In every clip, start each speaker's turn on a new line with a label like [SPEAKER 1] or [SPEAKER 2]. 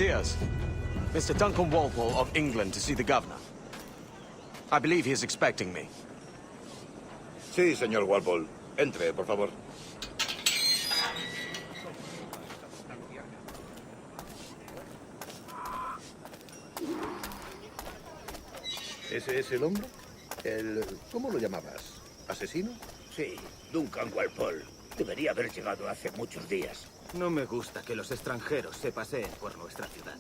[SPEAKER 1] musketeers. Mr. Duncan Walpole of England to see the governor. I believe he is expecting me.
[SPEAKER 2] Sí, señor Walpole. Entre, por favor. ¿Ese es el hombre? ¿Cómo lo llamabas? ¿Asesino?
[SPEAKER 3] Sí, Duncan Walpole. Debería haber llegado hace muchos días.
[SPEAKER 4] No me gusta que los extranjeros se paseen por nuestra ciudad.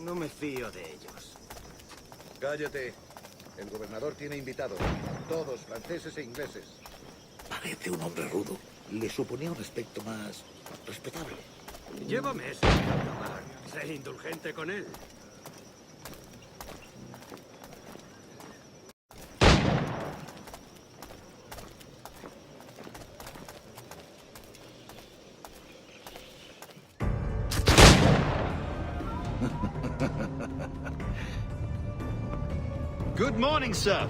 [SPEAKER 4] No me fío de ellos.
[SPEAKER 2] Cállate. El gobernador tiene invitados. Todos franceses e ingleses.
[SPEAKER 3] Parece un hombre rudo. Le suponía un aspecto más respetable.
[SPEAKER 4] Llévame ese mar. Sé indulgente con él.
[SPEAKER 5] Good morning, sir.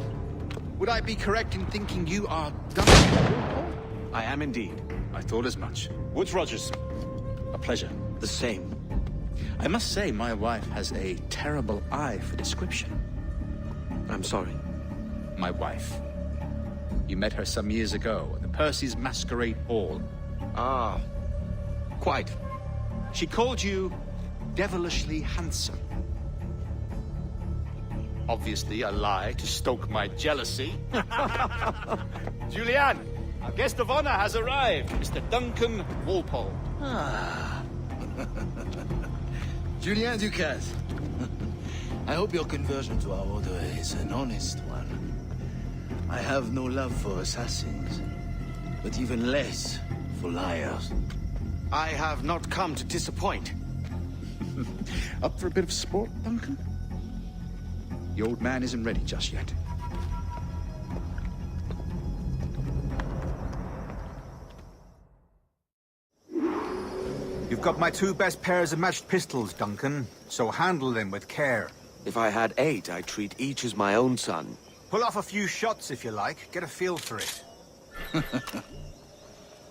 [SPEAKER 5] Would I be correct in thinking you are Duncan?
[SPEAKER 1] I am indeed.
[SPEAKER 5] I thought as much. Woods Rogers. A pleasure.
[SPEAKER 1] The same.
[SPEAKER 5] I must say, my wife has a terrible eye for description.
[SPEAKER 1] I'm sorry.
[SPEAKER 5] My wife. You met her some years ago at the Percy's Masquerade Ball.
[SPEAKER 1] Ah, quite.
[SPEAKER 5] She called you devilishly handsome. Obviously a lie to stoke my jealousy. Julianne, our guest of honor has arrived, Mr. Duncan Walpole.
[SPEAKER 6] Ah. Julien Ducasse. I hope your conversion to our order is an honest one. I have no love for assassins, but even less for liars.
[SPEAKER 1] I have not come to disappoint.
[SPEAKER 5] Up for a bit of sport, Duncan? The old man isn't ready just yet.
[SPEAKER 7] You've got my two best pairs of matched pistols, Duncan, so handle them with care.
[SPEAKER 1] If I had 8, I'd treat each as my own son.
[SPEAKER 7] Pull off a few shots if you like, get a feel for it.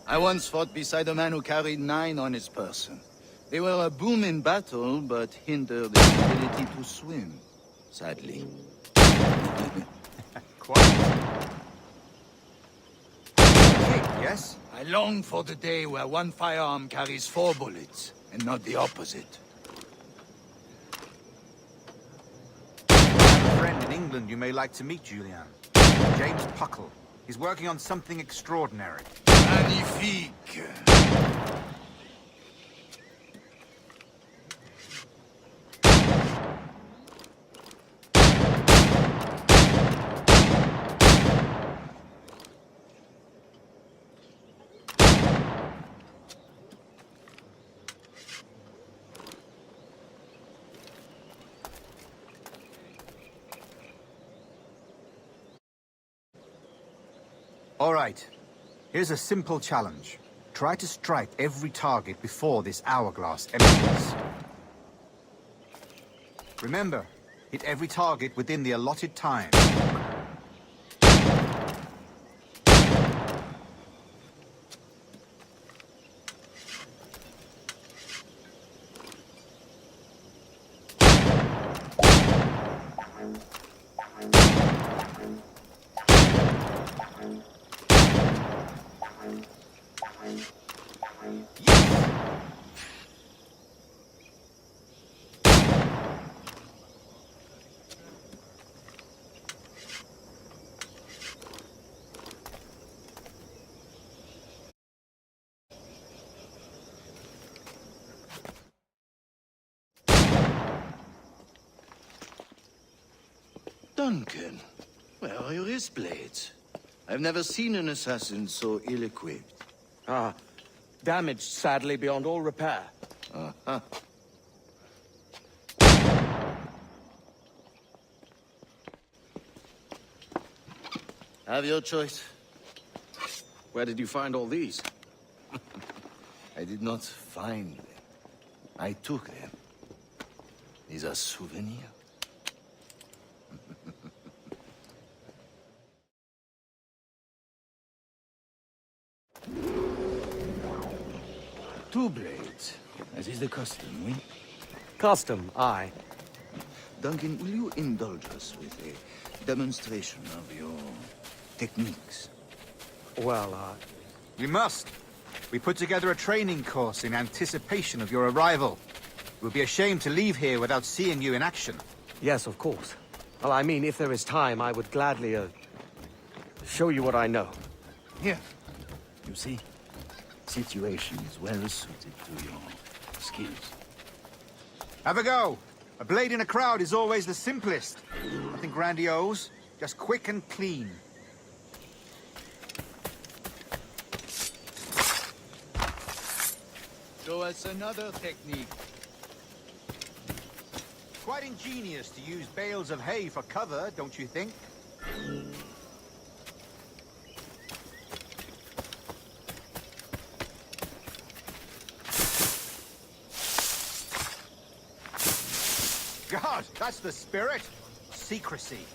[SPEAKER 6] I once fought beside a man who carried 9 on his person. They were a boom in battle, but hindered his ability to swim, sadly.
[SPEAKER 7] Quite. Yes?
[SPEAKER 6] I long for the day where one firearm carries 4 bullets, and not the opposite.
[SPEAKER 7] I have a friend in England you may like to meet, Julian. James Puckle. He's working on something extraordinary.
[SPEAKER 6] Magnifique!
[SPEAKER 7] All right. Here's a simple challenge. Try to strike every target before this hourglass empties. Remember, hit every target within the allotted time.
[SPEAKER 6] Duncan, where are your wrist blades? I've never seen an assassin so ill-equipped.
[SPEAKER 1] Ah, damaged sadly beyond all repair.
[SPEAKER 6] Uh-huh. Have your choice.
[SPEAKER 1] Where did you find all these?
[SPEAKER 6] I did not find them. I took them. These are souvenirs. Two blades, as is the custom, oui?
[SPEAKER 1] Custom, aye.
[SPEAKER 6] Duncan, will you indulge us with a demonstration of your techniques?
[SPEAKER 1] Well,
[SPEAKER 7] We must. We put together a training course in anticipation of your arrival. It would be a shame to leave here without seeing you in action.
[SPEAKER 1] yes, of course. Well, I mean, if there is time, I would gladly, show you what I know.
[SPEAKER 6] Here. You see? Situation is well suited to your skills.
[SPEAKER 7] Have a go. A blade in a crowd is always the simplest. Nothing grandiose, just quick and clean.
[SPEAKER 6] Show us another technique.
[SPEAKER 7] Quite ingenious to use bales of hay for cover, don't you think? God, that's the spirit. Secrecy.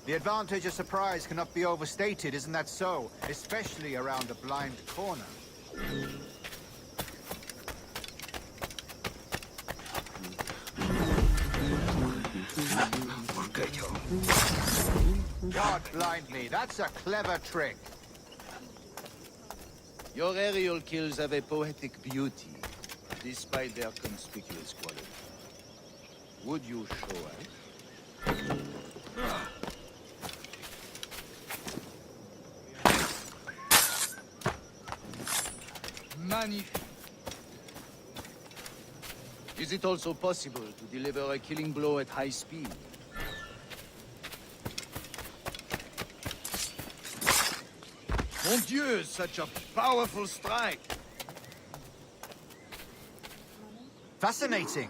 [SPEAKER 7] The advantage of surprise cannot be overstated, isn't that so? Especially around a blind corner. God blind me, that's a clever trick.
[SPEAKER 6] Your aerial kills have a poetic beauty, despite their conspicuous quality. Would you show us? Magnifique. Is it also possible to deliver a killing blow at high speed? Mon Dieu, such a powerful strike!
[SPEAKER 7] Fascinating.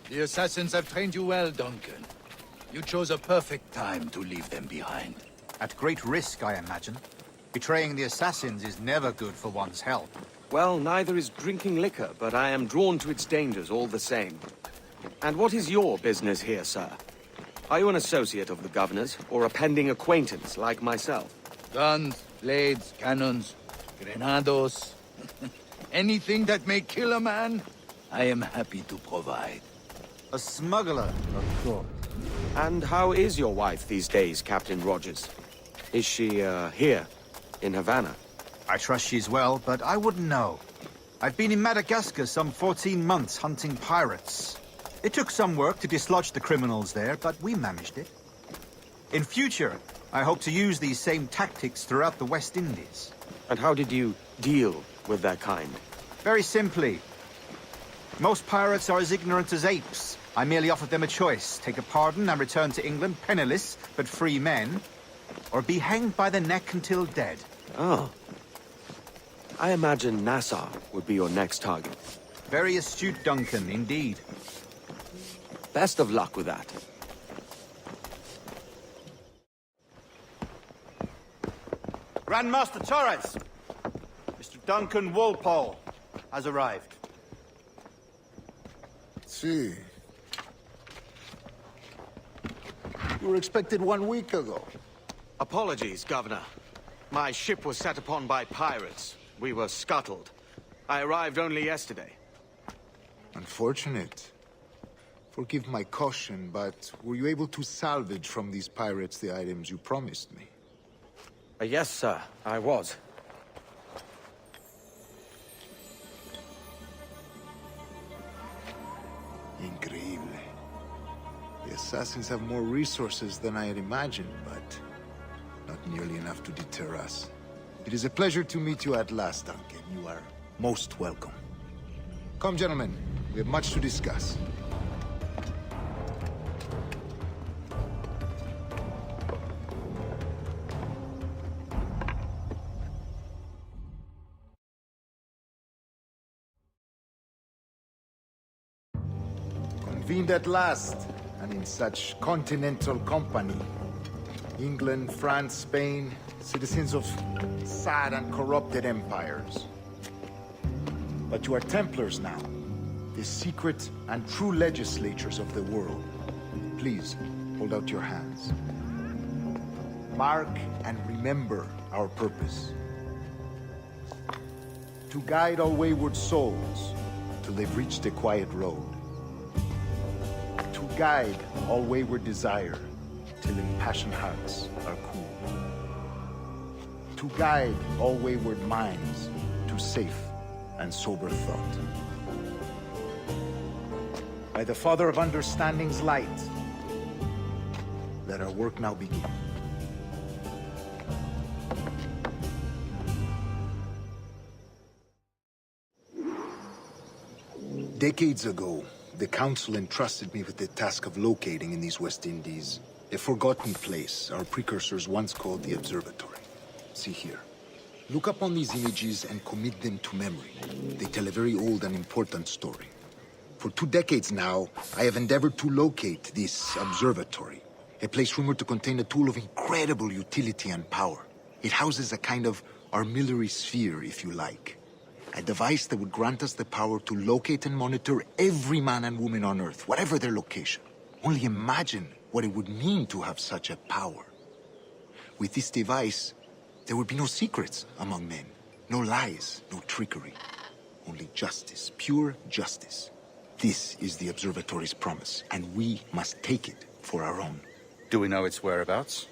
[SPEAKER 6] The assassins have trained you well, Duncan. You chose a perfect time to leave them behind.
[SPEAKER 7] At great risk, I imagine. Betraying the assassins is never good for one's health.
[SPEAKER 1] Well, neither is drinking liquor, but I am drawn to its dangers all the same. And what is your business here, sir? Are you an associate of the governor's, or a pending acquaintance like myself?
[SPEAKER 6] Guns, blades, cannons, grenados. Anything that may kill a man, I am happy to provide.
[SPEAKER 7] A smuggler, of course.
[SPEAKER 1] And how is your wife these days, Captain Rogers? Is she, here, in Havana?
[SPEAKER 7] I trust she's well, but I wouldn't know. I've been in Madagascar some 14 months hunting pirates. It took some work to dislodge the criminals there, but we managed it. In future, I hope to use these same tactics throughout the West Indies.
[SPEAKER 1] And how did you deal with their kind?
[SPEAKER 7] Very simply. Most pirates are as ignorant as apes. I merely offered them a choice. Take a pardon and return to England penniless, but free men. Or be hanged by the neck until dead.
[SPEAKER 1] Oh. I imagine Nassau would be your next target.
[SPEAKER 7] Very astute, Duncan, indeed.
[SPEAKER 1] Best of luck with that.
[SPEAKER 7] Grandmaster Torres! Mr. Duncan Walpole has arrived.
[SPEAKER 2] See. You were expected 1 week ago.
[SPEAKER 1] Apologies, Governor. My ship was set upon by pirates. We were scuttled. I arrived only yesterday.
[SPEAKER 2] Unfortunate. Forgive my caution, but were you able to salvage from these pirates the items you promised me?
[SPEAKER 1] Yes, sir, I was.
[SPEAKER 2] Increíble. The assassins have more resources than I had imagined, but not nearly enough to deter us. It is a pleasure to meet you at last, Duncan. You are most welcome. Come, gentlemen. We have much to discuss. Convened at last, and in such continental company. England, France, Spain, citizens of sad and corrupted empires. But you are Templars now, the secret and true legislators of the world. Please, hold out your hands. mark and remember our purpose. To guide all wayward souls till they've reached a quiet road. To guide all wayward desire till impassioned hearts are cool. To guide all wayward minds to safe and sober thought. By the Father of Understanding's light, let our work now begin. Decades ago, the Council entrusted me with the task of locating in these West Indies a forgotten place our precursors once called the Observatory. See here. Look up on these images and commit them to memory. They tell a very old and important story. For 2 decades now, I have endeavored to locate this observatory, a place rumored to contain a tool of incredible utility and power. It houses a kind of armillary sphere, if you like. A device that would grant us the power to locate and monitor every man and woman on Earth, whatever their location. Only imagine what it would mean to have such a power. With this device, there would be no secrets among men, no lies, no trickery. Only justice, pure justice. This is the observatory's promise, and we must take it for our own.
[SPEAKER 5] Do we know its whereabouts?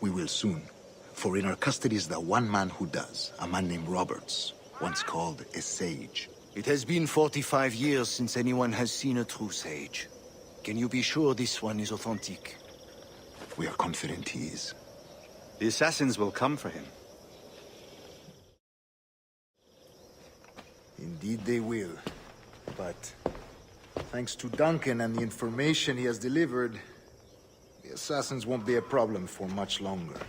[SPEAKER 2] We will soon. For in our custody is the one man who does, a man named Roberts, once called a sage.
[SPEAKER 6] It has been 45 years since anyone has seen a true sage. Can you be sure this one is authentic?
[SPEAKER 2] We are confident he is.
[SPEAKER 5] The assassins will come for him.
[SPEAKER 2] Indeed they will. But thanks to Duncan and the information he has delivered, the assassins won't be a problem for much longer.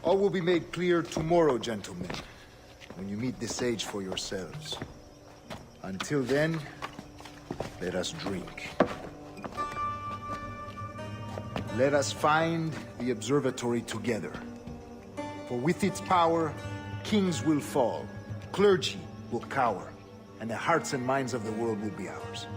[SPEAKER 2] All will be made clear tomorrow, gentlemen, when you meet the sage for yourselves. Until then, let us drink. Let us find the observatory together. For with its power, kings will fall, clergy will cower, and the hearts and minds of the world will be ours.